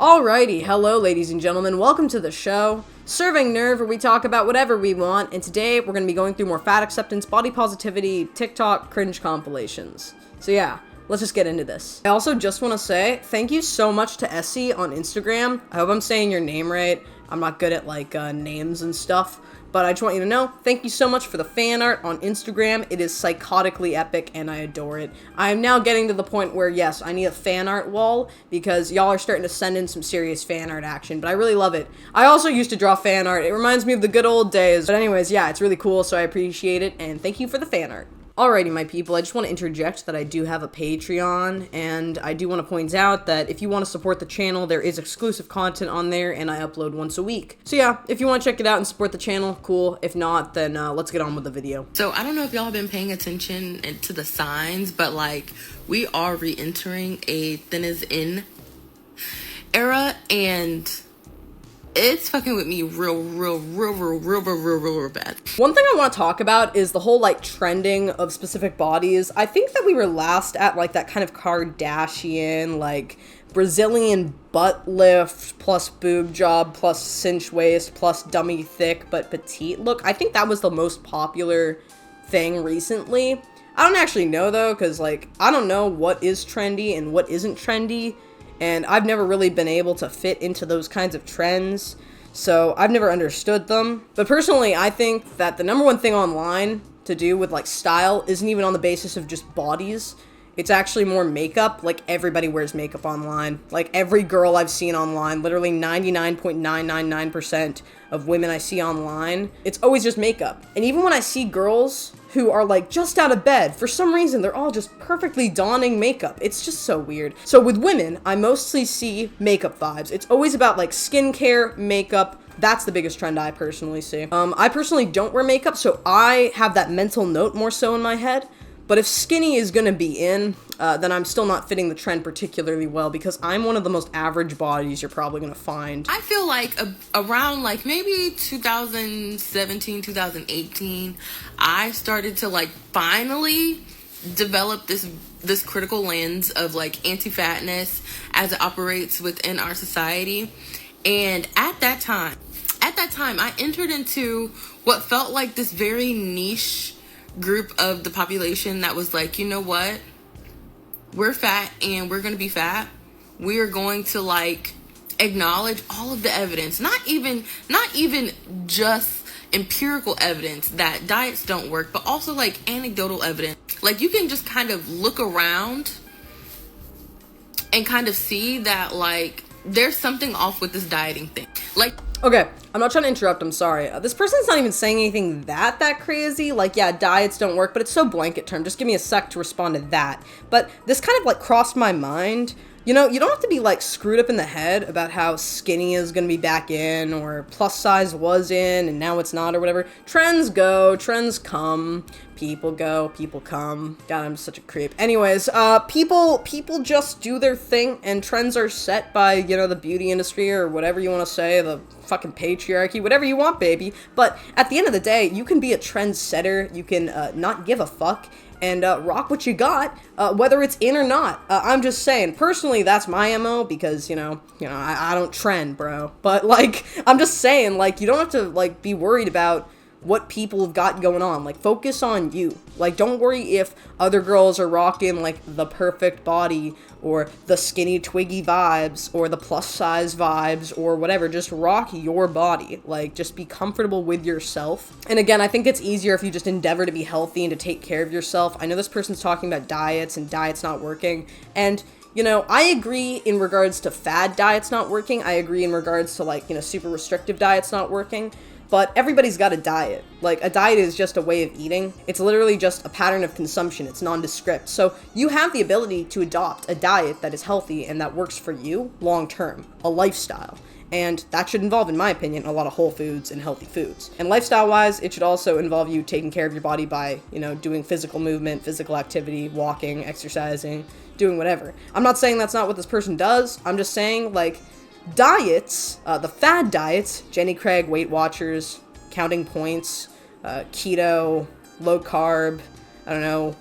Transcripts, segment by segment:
Alrighty, hello ladies and gentlemen, welcome to the show, Serving Nerve, where we talk about whatever we want, and today we're going to be going through more fat acceptance, body positivity, TikTok, cringe compilations. So yeah, let's just get into this. I also just want to say, thank you so much to Essie on Instagram. I hope I'm saying your name right. I'm not good at names and stuff. But I just want you to know, thank you so much for the fan art on Instagram. It is psychotically epic, and I adore it. I am now getting to the point where, yes, I need a fan art wall, because y'all are starting to send in some serious fan art action, but I really love it. I also used to draw fan art. It reminds me of the good old days. But anyways, yeah, it's really cool, so I appreciate it, and thank you for the fan art. Alrighty, my people, I just want to interject that I do have a Patreon, and I do want to point out that if you want to support the channel, there is exclusive content on there, and I upload once a week. So yeah, if you want to check it out and support the channel, cool. If not, then let's get on with the video. So I don't know if y'all have been paying attention to the signs, but we are re-entering a thin as in era, and it's fucking with me real bad. One thing I want to talk about is the whole trending of specific bodies. I think that we were last at that kind of Kardashian, Brazilian butt lift plus boob job plus cinch waist plus dummy thick but petite look. I think that was the most popular thing recently. I don't actually know though, because I don't know what is trendy and what isn't trendy. And I've never really been able to fit into those kinds of trends, so I've never understood them. But personally, I think that the number one thing online to do with style isn't even on the basis of just bodies. It's actually more makeup. Everybody wears makeup online. Every girl I've seen online, literally 99.999% of women I see online, it's always just makeup. And even when I see girls who are just out of bed, for some reason they're all just perfectly donning makeup. It's just so weird. So with women, I mostly see makeup vibes. It's always about skincare, makeup. That's the biggest trend I personally see. I personally don't wear makeup, so I have that mental note more so in my head. But if skinny is gonna be in, then I'm still not fitting the trend particularly well, because I'm one of the most average bodies you're probably gonna find. I feel around maybe 2017, 2018, I started to finally develop this critical lens of anti-fatness as it operates within our society. And at that time, I entered into what felt like this very niche group of the population that was you know what, we're fat and we're gonna be fat. We are going to acknowledge all of the evidence, not even just empirical evidence that diets don't work, but also anecdotal evidence. You can just kind of look around and kind of see that there's something off with this dieting thing. Okay, I'm not trying to interrupt, I'm sorry. This person's not even saying anything that crazy. Yeah, diets don't work, but it's so blanket term. Just give me a sec to respond to that. But this kind of crossed my mind. You know, you don't have to be screwed up in the head about how skinny is gonna be back in, or plus size was in and now it's not, or whatever. Trends go, trends come, people go, people come. God, I'm such a creep. Anyways, people just do their thing, and trends are set by, the beauty industry, or whatever you want to say, the fucking patriarchy, whatever you want, baby. But at the end of the day, you can be a trendsetter, you can not give a fuck, and rock what you got, whether it's in or not. I'm just saying, personally, that's my MO, because, I don't trend, bro. But, I'm just saying, you don't have to, be worried about what people have got going on. Focus on you. Don't worry if other girls are rocking, the perfect body, or the skinny twiggy vibes, or the plus size vibes, or whatever. Just rock your body. Just be comfortable with yourself. And again, I think it's easier if you just endeavor to be healthy and to take care of yourself. I know this person's talking about diets and diets not working, and I agree in regards to fad diets not working. I agree in regards to super restrictive diets not working. But everybody's got a diet. A diet is just a way of eating. It's literally just a pattern of consumption. It's nondescript. So you have the ability to adopt a diet that is healthy and that works for you long term, a lifestyle. And that should involve, in my opinion, a lot of whole foods and healthy foods. And lifestyle-wise, it should also involve you taking care of your body by, doing physical movement, physical activity, walking, exercising, doing whatever. I'm not saying that's not what this person does. I'm just saying, diets, the fad diets, Jenny Craig, Weight Watchers, Counting Points, keto, low carb, I don't know,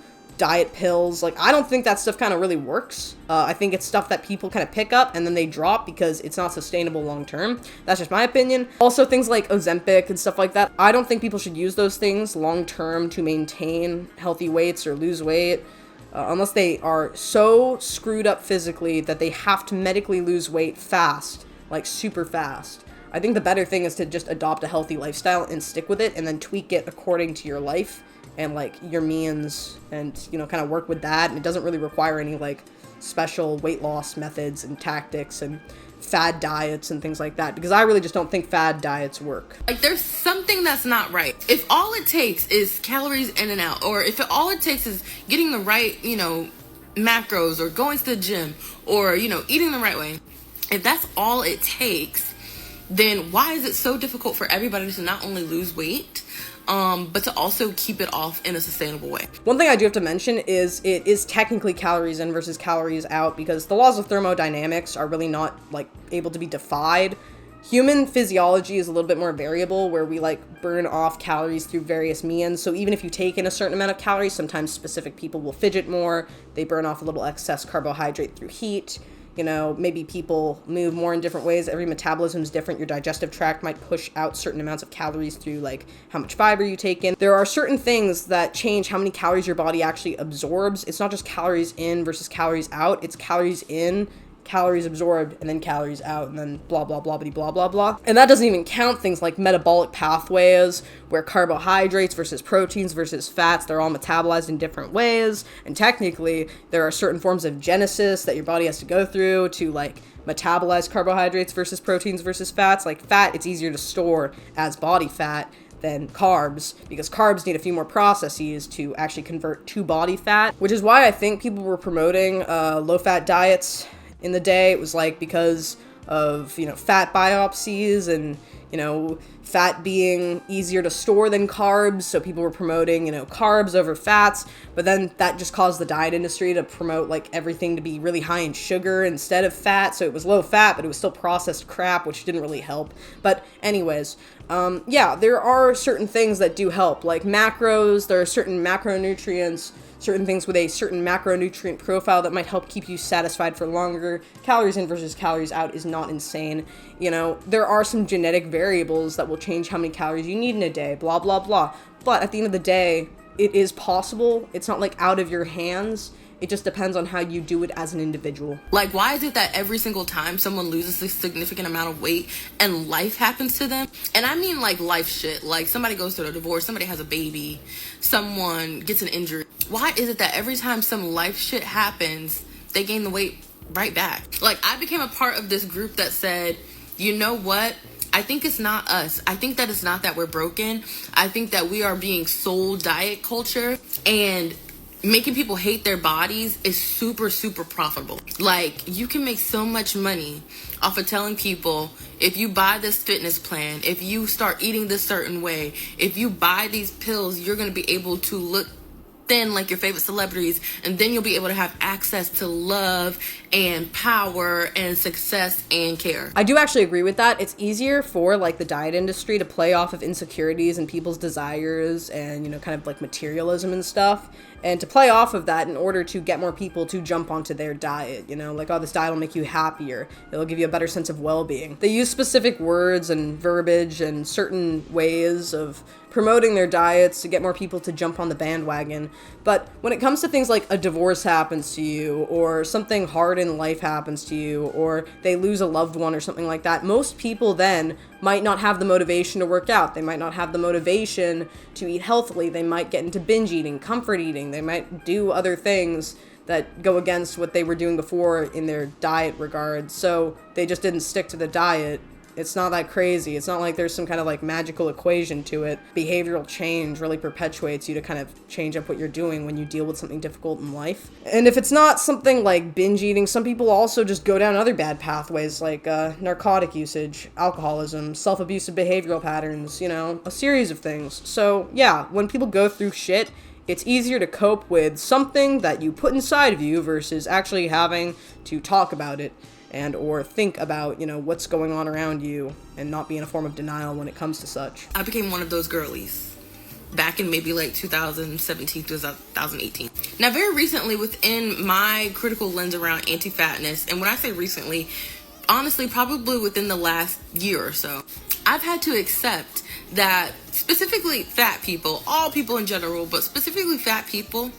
diet pills. Like, I don't think that stuff kind of really works. I think it's stuff that people kind of pick up and then they drop because it's not sustainable long term. That's just my opinion. Also, things like Ozempic and stuff like that, I don't think people should use those things long term to maintain healthy weights or lose weight. Unless they are so screwed up physically that they have to medically lose weight fast, like super fast. I think the better thing is to just adopt a healthy lifestyle and stick with it and then tweak it according to your life and like your means and, you know, kind of work with that. And it doesn't really require any like special weight loss methods and tactics and fad diets and things like that, because I really just don't think fad diets work. Like, there's something that's not right. If all it takes is calories in and out, or if all it takes is getting the right, you know, macros, or going to the gym, or, you know, eating the right way, if that's all it takes, then why is it so difficult for everybody to not only lose weight, but to also keep it off in a sustainable way? One thing I do have to mention is it is technically calories in versus calories out, because the laws of thermodynamics are really not like able to be defied. Human physiology is a little bit more variable, where we like burn off calories through various means. So even if you take in a certain amount of calories, sometimes specific people will fidget more. They burn off a little excess carbohydrate through heat. You know, maybe people move more in different ways. Every metabolism is different. Your digestive tract might push out certain amounts of calories through like how much fiber you take in. There are certain things that change how many calories your body actually absorbs. It's not just calories in versus calories out. It's calories in, calories absorbed, and then calories out, and then blah, blah, blah, blah, blah, blah. And that doesn't even count things like metabolic pathways, where carbohydrates versus proteins versus fats, they're all metabolized in different ways. And technically, there are certain forms of genesis that your body has to go through to like metabolize carbohydrates versus proteins versus fats. Like fat, it's easier to store as body fat than carbs, because carbs need a few more processes to actually convert to body fat, which is why I think people were promoting low-fat diets in the day. It was like because of, you know, fat biopsies and, you know, fat being easier to store than carbs. So people were promoting, you know, carbs over fats, but then that just caused the diet industry to promote like everything to be really high in sugar instead of fat. So it was low fat, but it was still processed crap, which didn't really help. But anyways, yeah, there are certain things that do help, like macros. There are certain macronutrients, certain things with a certain macronutrient profile that might help keep you satisfied for longer. Calories in versus calories out is not insane. You know, there are some genetic variables that will change how many calories you need in a day, blah, blah, blah. But at the end of the day, it is possible. It's not like out of your hands. It just depends on how you do it as an individual. Like, why is it that every single time someone loses a significant amount of weight and life happens to them, and I mean like life shit, like somebody goes through a divorce, somebody has a baby, someone gets an injury, why is it that every time some life shit happens, they gain the weight right back? Like, I became a part of this group that said, you know what? I think it's not us. I think that it's not that we're broken. I think that we are being sold diet culture, and making people hate their bodies is super, super profitable. Like, you can make so much money off of telling people, if you buy this fitness plan, if you start eating this certain way, if you buy these pills, you're going to be able to look thin like your favorite celebrities, and then you'll be able to have access to love and power and success and care. I do actually agree with that. It's easier for like the diet industry to play off of insecurities and people's desires and, you know, kind of like materialism and stuff, and to play off of that in order to get more people to jump onto their diet, you know, like, oh, this diet will make you happier. It'll give you a better sense of well-being. They use specific words and verbiage and certain ways of promoting their diets to get more people to jump on the bandwagon. But when it comes to things like a divorce happens to you, or something hard in life happens to you, or they lose a loved one or something like that, most people then might not have the motivation to work out. They might not have the motivation to eat healthily. They might get into binge eating, comfort eating. They might do other things that go against what they were doing before in their diet regards. So they just didn't stick to the diet. It's not that crazy. It's not like there's some kind of like magical equation to it. Behavioral change really perpetuates you to kind of change up what you're doing when you deal with something difficult in life. And if it's not something like binge eating, some people also just go down other bad pathways like narcotic usage, alcoholism, self-abusive behavioral patterns, you know, a series of things. So yeah, when people go through shit, it's easier to cope with something that you put inside of you versus actually having to talk about it and or think about, you know, what's going on around you and not be in a form of denial when it comes to such. I became one of those girlies back in maybe like 2017, 2018. Now, very recently, within my critical lens around anti-fatness, and when I say recently, honestly, probably within the last year or so, I've had to accept that specifically fat people, all people in general, but specifically fat people,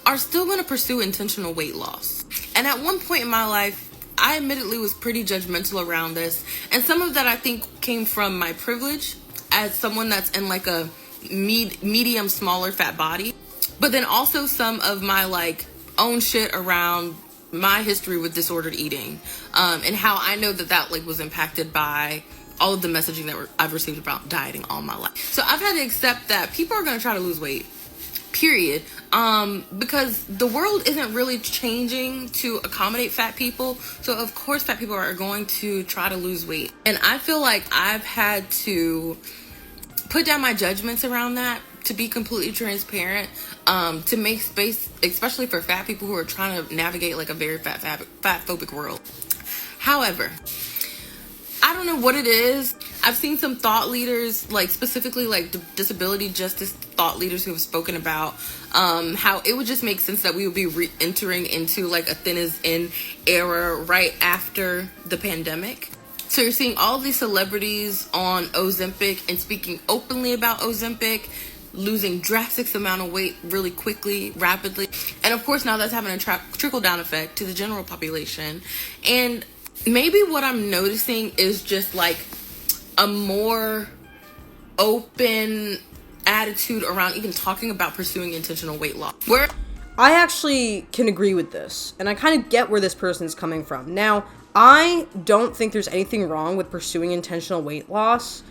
are still going to pursue intentional weight loss. And at one point in my life, I admittedly was pretty judgmental around this. And some of that I think came from my privilege as someone that's in like a medium, smaller fat body. But then also some of my like own shit around my history with disordered eating, and how I know that like was impacted by all of the messaging that I've received about dieting all my life. So I've had to accept that people are going to try to lose weight, period, because the world isn't really changing to accommodate fat people. So of course fat people are going to try to lose weight. And I feel like I've had to put down my judgments around that, to be completely transparent, to make space, especially for fat people who are trying to navigate like a very fat phobic world. However, I don't know what it is. I've seen some thought leaders, like specifically like disability justice thought leaders who have spoken about how it would just make sense that we would be re-entering into like a thin as in era right after the pandemic. So you're seeing all these celebrities on Ozempic and speaking openly about Ozempic, losing drastic amount of weight really quickly, rapidly. And of course now that's having a trickle-down effect to the general population. And maybe what I'm noticing is just like a more open attitude around even talking about pursuing intentional weight loss. Where I actually can agree with this, and I kind of get where this person's coming from. Now, I don't think there's anything wrong with pursuing intentional weight loss.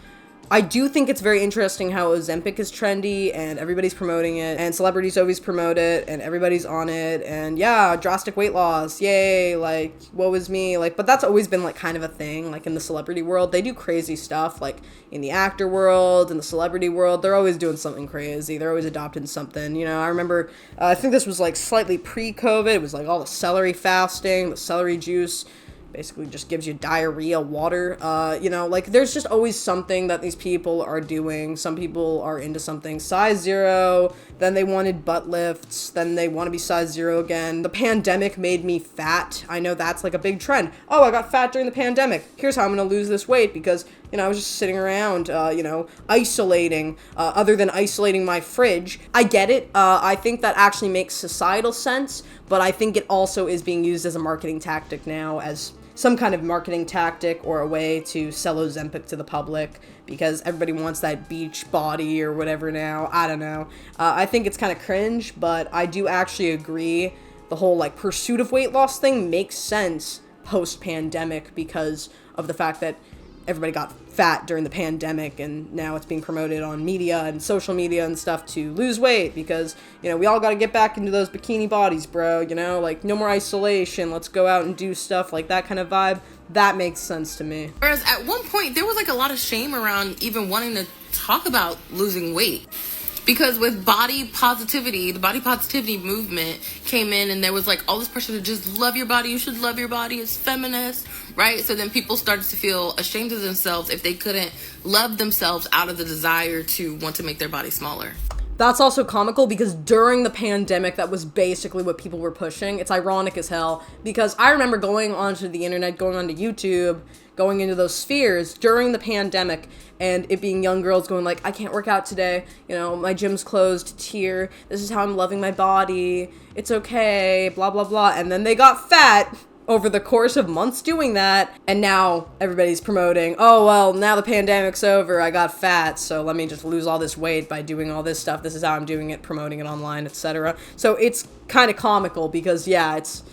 I do think it's very interesting how Ozempic is trendy and everybody's promoting it, and celebrities always promote it and everybody's on it, and yeah, drastic weight loss, yay, like, woe is me, like, but that's always been like kind of a thing, like in the celebrity world. They do crazy stuff, like in the actor world, in the celebrity world, they're always doing something crazy, they're always adopting something, you know. I remember, I think this was like slightly pre-COVID, it was like all the celery fasting, the celery juice, basically just gives you diarrhea water, you know, like there's just always something that these people are doing. Some people are into something size 0, then they wanted butt lifts, then they want to be size 0 again. The pandemic made me fat. I know that's like a big trend. Oh, I got fat during the pandemic. Here's how I'm going to lose this weight because, you know, I was just sitting around, you know, isolating, other than isolating my fridge. I get it. I think that actually makes societal sense, but I think it also is being used as a marketing tactic now, as some kind of marketing tactic or a way to sell Ozempic to the public because everybody wants that beach body or whatever now. I don't know. I think it's kind of cringe, but I do actually agree. The whole like pursuit of weight loss thing makes sense post-pandemic because of the fact that everybody got fat during the pandemic and now it's being promoted on media and social media and stuff to lose weight because, you know, we all got to get back into those bikini bodies, bro, you know, like no more isolation, let's go out and do stuff, like that kind of vibe. That makes sense to me. Whereas at one point there was like a lot of shame around even wanting to talk about losing weight. Because with body positivity, the body positivity movement came in and there was like all this pressure to just love your body. You should love your body. It's feminist, right? So then people started to feel ashamed of themselves if they couldn't love themselves out of the desire to want to make their body smaller. That's also comical because during the pandemic, that was basically what people were pushing. It's ironic as hell because I remember going onto the internet, going onto YouTube, going into those spheres during the pandemic and it being young girls going like, I can't work out today, you know, my gym's closed, tear, this is how I'm loving my body, it's okay, blah, blah, blah. And then they got fat over the course of months doing that, and now everybody's promoting, oh, well, now the pandemic's over, I got fat, so let me just lose all this weight by doing all this stuff, this is how I'm doing it, promoting it online, etc. So it's kind of comical because, yeah, it's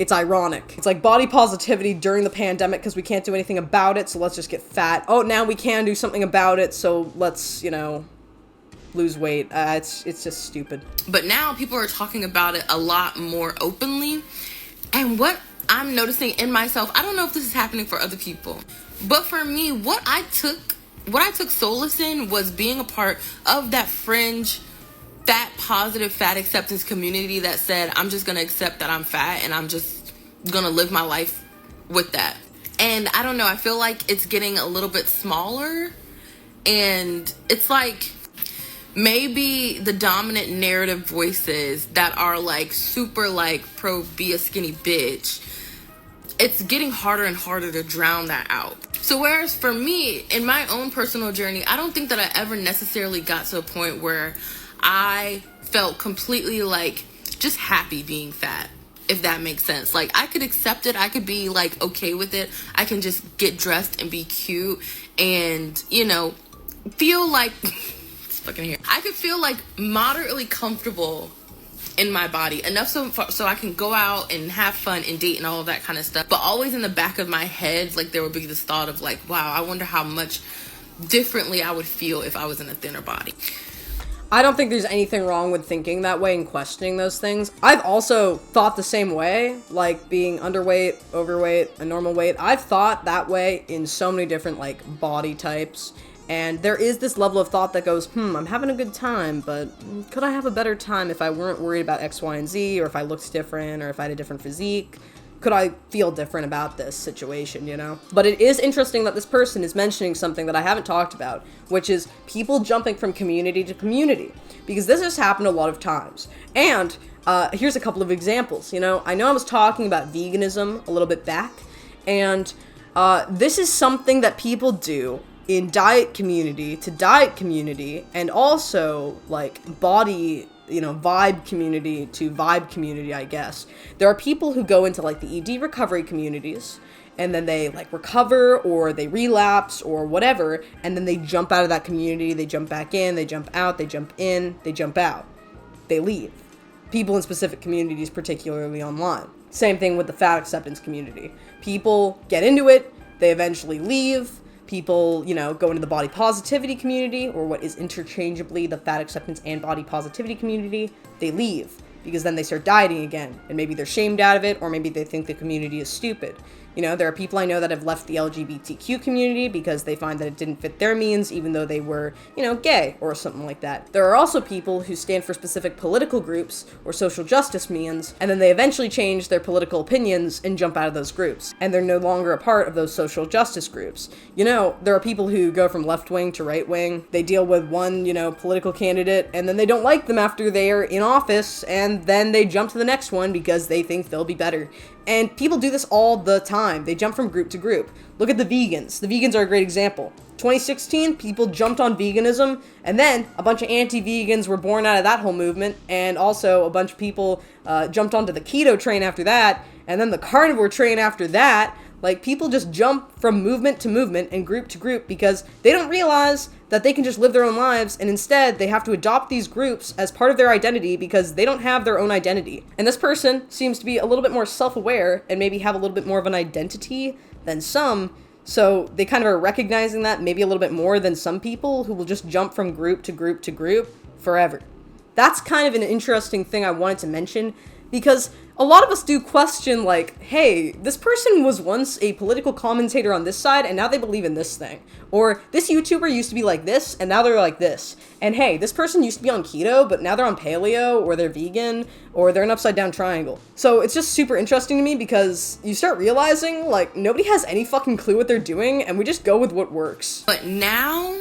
ironic. It's like body positivity during the pandemic because we can't do anything about it, so let's just get fat. Oh, now we can do something about it, so let's, you know, lose weight. It's just stupid. But now people are talking about it a lot more openly, and what I'm noticing in myself, I don't know if this is happening for other people, but for me, what I took solace in was being a part of that fringe, that positive fat acceptance community that said, I'm just going to accept that I'm fat and I'm just going to live my life with that. And I don't know, I feel like it's getting a little bit smaller, and it's like maybe the dominant narrative voices that are like super like pro be a skinny bitch, it's getting harder and harder to drown that out. So whereas for me, in my own personal journey, I don't think that I ever necessarily got to a point where I felt completely like just happy being fat, if that makes sense. Like, I could accept it, I could be like okay with it, I can just get dressed and be cute and, you know, feel like it's fucking here. I could feel like moderately comfortable in my body enough so I can go out and have fun and date and all of that kind of stuff. But always in the back of my head, like, there would be this thought of like, wow, I wonder how much differently I would feel if I was in a thinner body. I don't think there's anything wrong with thinking that way and questioning those things. I've also thought the same way, like being underweight, overweight, a normal weight. I've thought that way in so many different like body types. And there is this level of thought that goes, I'm having a good time, but could I have a better time if I weren't worried about X, Y, and Z, or if I looked different, or if I had a different physique? Could I feel different about this situation, you know? But it is interesting that this person is mentioning something that I haven't talked about, which is people jumping from community to community, because this has happened a lot of times. And here's a couple of examples, you know? I know I was talking about veganism a little bit back, and this is something that people do in diet community to diet community, and also like body, you know, vibe community to vibe community, I guess. There are people who go into like the ED recovery communities, and then they like recover or they relapse or whatever, and then they jump out of that community, they jump back in, they jump out, they jump in, they jump out, they leave. People in specific communities, particularly online. Same thing with the fat acceptance community. People get into it, they eventually leave. People, you know, go into the body positivity community, or what is interchangeably the fat acceptance and body positivity community. They leave because then they start dieting again, and maybe they're shamed out of it, or maybe they think the community is stupid. You know, there are people I know that have left the LGBTQ community because they find that it didn't fit their means, even though they were, you know, gay or something like that. There are also people who stand for specific political groups or social justice means, and then they eventually change their political opinions and jump out of those groups, and they're no longer a part of those social justice groups. You know, there are people who go from left wing to right wing. They deal with one, you know, political candidate, and then they don't like them after they are in office, and then they jump to the next one because they think they'll be better. And people do this all the time. They jump from group to group. Look at the vegans. The vegans are a great example. 2016, people jumped on veganism, and then a bunch of anti-vegans were born out of that whole movement, and also a bunch of people jumped onto the keto train after that, and then the carnivore train after that. Like, people just jump from movement to movement and group to group because they don't realize that they can just live their own lives, and instead they have to adopt these groups as part of their identity because they don't have their own identity. And this person seems to be a little bit more self-aware and maybe have a little bit more of an identity than some, so they kind of are recognizing that maybe a little bit more than some people who will just jump from group to group to group forever. That's kind of an interesting thing I wanted to mention, because a lot of us do question, like, hey, this person was once a political commentator on this side, and now they believe in this thing. Or, this YouTuber used to be like this, and now they're like this. And hey, this person used to be on keto, but now they're on paleo, or they're vegan, or they're an upside down triangle. So it's just super interesting to me because you start realizing, like, nobody has any fucking clue what they're doing, and we just go with what works. But now,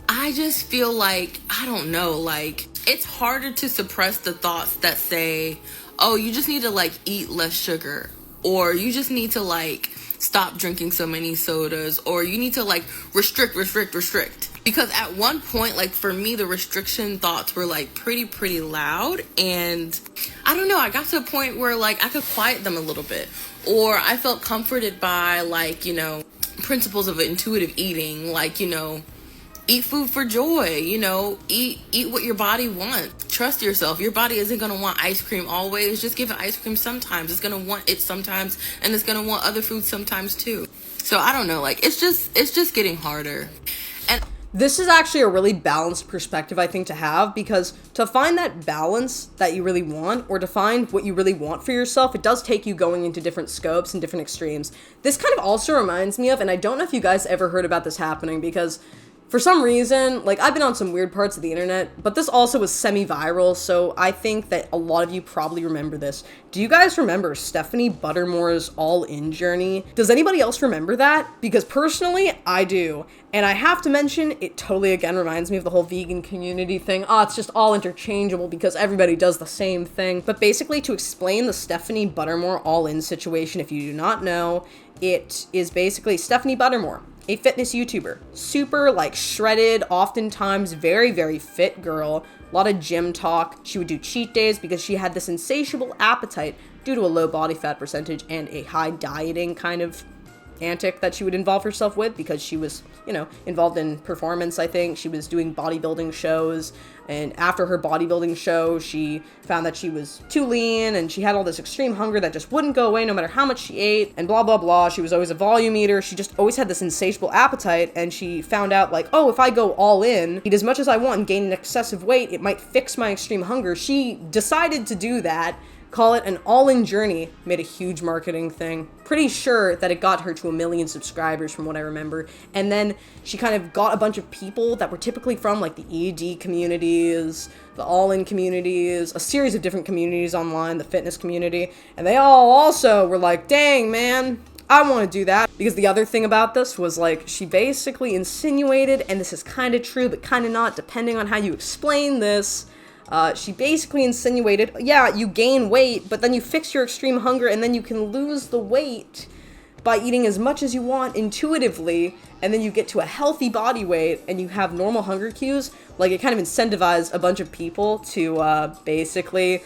I just feel like, I don't know, like, it's harder to suppress the thoughts that say, oh, you just need to, like, eat less sugar, or you just need to, like, stop drinking so many sodas, or you need to, like, restrict. Because at one point, like, for me, the restriction thoughts were, like, pretty loud, and I don't know, I got to a point where, like, I could quiet them a little bit, or I felt comforted by, like, you know, principles of intuitive eating, like, you know, eat food for joy, you know, eat what your body wants. Trust yourself. Your body isn't going to want ice cream always. Just give it ice cream sometimes. It's going to want it sometimes, and it's going to want other food sometimes too. So I don't know, like, it's just getting harder. And this is actually a really balanced perspective, I think, to have, because to find that balance that you really want, or to find what you really want for yourself, it does take you going into different scopes and different extremes. This kind of also reminds me of, and I don't know if you guys ever heard about this happening, because For some reason, like, I've been on some weird parts of the internet, but this also was semi-viral, so I think that a lot of you probably remember this. Do you guys remember Stephanie Buttermore's all-in journey? Does anybody else remember that? Because personally, I do. And I have to mention, it totally, again, reminds me of the whole vegan community thing. It's just all interchangeable because everybody does the same thing. But basically, to explain the Stephanie Buttermore all-in situation, if you do not know, it is basically Stephanie Buttermore, a fitness YouTuber, super like shredded, oftentimes very, very fit girl, a lot of gym talk. She would do cheat days because she had this insatiable appetite due to a low body fat percentage and a high dieting kind of antic that she would involve herself with because she was, involved in performance, I think. She was doing bodybuilding shows, and after her bodybuilding show, she found that she was too lean, and she had all this extreme hunger that just wouldn't go away no matter how much she ate, and blah, blah, blah. She was always a volume eater. She just always had this insatiable appetite, and she found out, like, if I go all in, eat as much as I want, and gain an excessive weight, it might fix my extreme hunger. She decided to do that, call it an all-in journey, made a huge marketing thing. Pretty sure that it got her to 1 million subscribers from what I remember. And then she kind of got a bunch of people that were typically from like the ED communities, the all-in communities, a series of different communities online, the fitness community. And they all also were like, dang, man, I want to do that. Because the other thing about this was like, she basically insinuated, and this is kind of true, but kind of not, depending on how you explain this, she basically insinuated, yeah, you gain weight, but then you fix your extreme hunger, and then you can lose the weight by eating as much as you want intuitively, and then you get to a healthy body weight, and you have normal hunger cues. Like, it kind of incentivized a bunch of people to basically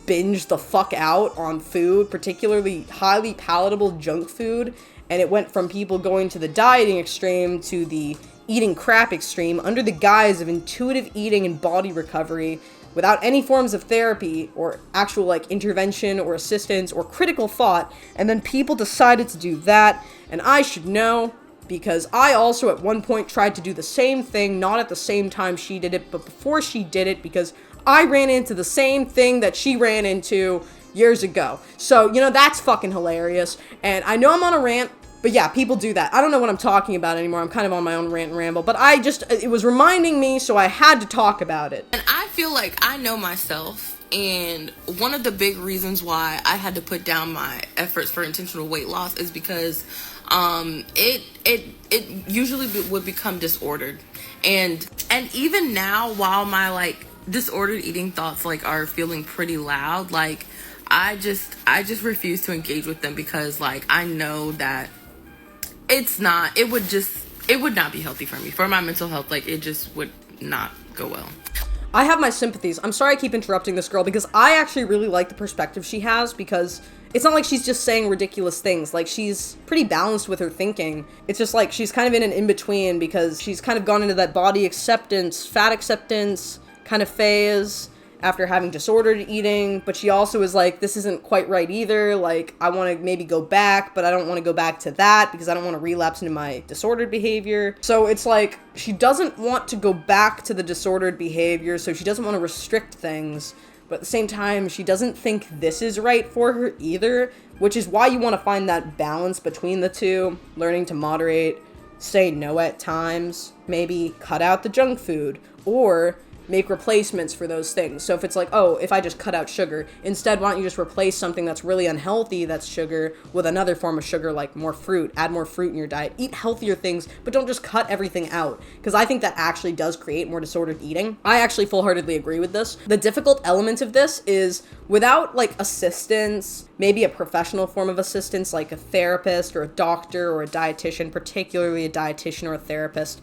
binge the fuck out on food, particularly highly palatable junk food, and it went from people going to the dieting extreme to the eating crap extreme under the guise of intuitive eating and body recovery, without any forms of therapy or actual like intervention or assistance or critical thought. And then people decided to do that, and I should know because I also at one point tried to do the same thing, not at the same time she did it, but before she did it, because I ran into the same thing that she ran into years ago. So, that's fucking hilarious. And I know I'm on a rant, but yeah, people do that. I don't know what I'm talking about anymore. I'm kind of on my own rant and ramble, but it was reminding me, so I had to talk about it. And I feel like I know myself, and one of the big reasons why I had to put down my efforts for intentional weight loss is because it usually would become disordered. And even now, while my like disordered eating thoughts like are feeling pretty loud, like I just refuse to engage with them because like I know that it would not be healthy for me, for my mental health. Like, it just would not go well. I have my sympathies. I'm sorry I keep interrupting this girl because I actually really like the perspective she has, because it's not like she's just saying ridiculous things. Like, she's pretty balanced with her thinking. It's just like she's kind of in an in-between because she's kind of gone into that body acceptance, fat acceptance kind of phase after having disordered eating, but she also is like, this isn't quite right either. Like, I want to maybe go back, but I don't want to go back to that because I don't want to relapse into my disordered behavior. So it's like, she doesn't want to go back to the disordered behavior, so she doesn't want to restrict things, but at the same time, she doesn't think this is right for her either, which is why you want to find that balance between the two, learning to moderate, say no at times, maybe cut out the junk food, or make replacements for those things. So if it's like, if I just cut out sugar, instead why don't you just replace something that's really unhealthy that's sugar with another form of sugar, like more fruit, add more fruit in your diet, eat healthier things, but don't just cut everything out, because I think that actually does create more disordered eating. I actually full-heartedly agree with this. The difficult element of this is without like assistance, maybe a professional form of assistance like a therapist or a doctor or a dietitian, particularly a dietitian or a therapist,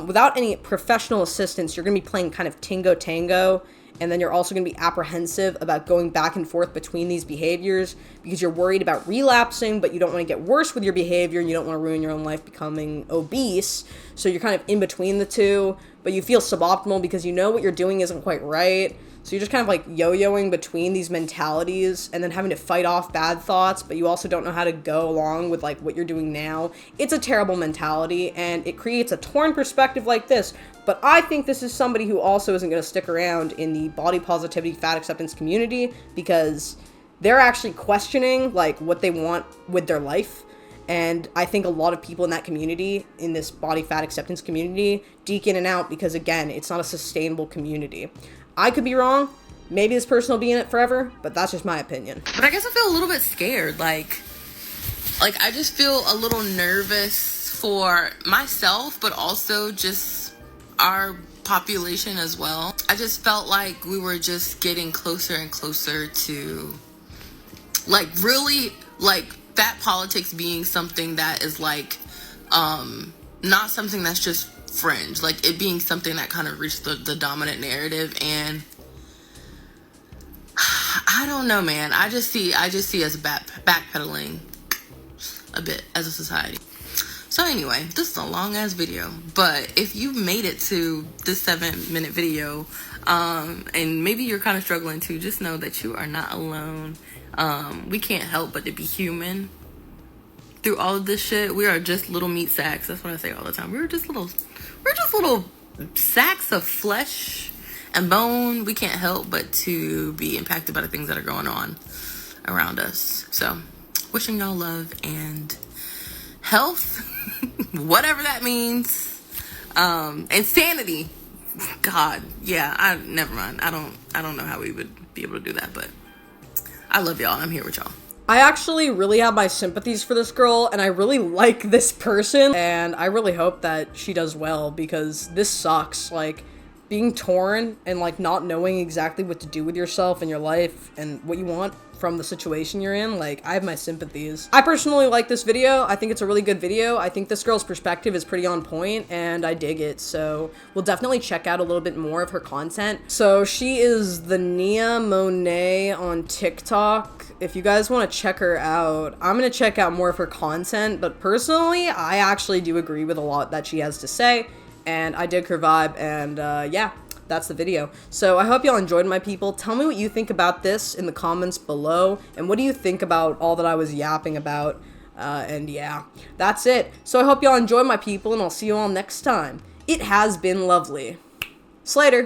without any professional assistance, you're going to be playing kind of tingo-tango, and then you're also going to be apprehensive about going back and forth between these behaviors because you're worried about relapsing, but you don't want to get worse with your behavior, and you don't want to ruin your own life becoming obese. So you're kind of in between the two, but you feel suboptimal because you know what you're doing isn't quite right. So you're just kind of like yo-yoing between these mentalities and then having to fight off bad thoughts, but you also don't know how to go along with like what you're doing now. It's a terrible mentality, and it creates a torn perspective like this. But I think this is somebody who also isn't going to stick around in the body positivity, fat acceptance community because they're actually questioning like what they want with their life. And I think a lot of people in that community, in this body fat acceptance community, deke in and out because, again, it's not a sustainable community. I could be wrong. Maybe this person will be in it forever, but that's just my opinion. But I guess I feel a little bit scared. Like I just feel a little nervous for myself, but also just our population as well. I just felt like we were just getting closer and closer to, like, really, like, fat politics being something that is, like, not something that's just fringe. Like, it being something that kind of reached the dominant narrative. And I don't know, man. I just see us backpedaling a bit as a society. So anyway, this is a long ass video, but if you made it to this 7-minute video, and maybe you're kind of struggling too, just know that you are not alone. We can't help but to be human through all of this shit. We are just little meat sacks. That's what I say all the time. We're just little sacks of flesh and bone. We can't help but to be impacted by the things that are going on around us. So, wishing y'all love and health, whatever that means, and sanity. God, yeah, never mind. I don't know how we would be able to do that, but I love y'all. I'm here with y'all. I actually really have my sympathies for this girl, and I really like this person, and I really hope that she does well, because this sucks. Like, being torn and, like, not knowing exactly what to do with yourself and your life and what you want from the situation you're in, like, I have my sympathies. I personally like this video. I think it's a really good video. I think this girl's perspective is pretty on point, and I dig it, so we'll definitely check out a little bit more of her content. So she is the Nia Monet on TikTok. If you guys want to check her out, I'm gonna check out more of her content, but personally, I actually do agree with a lot that she has to say, and I dig her vibe, and yeah. That's the video. So I hope y'all enjoyed, my people. Tell me what you think about this in the comments below. And what do you think about all that I was yapping about? And yeah, that's it. So I hope y'all enjoyed, my people, and I'll see you all next time. It has been lovely. Slater.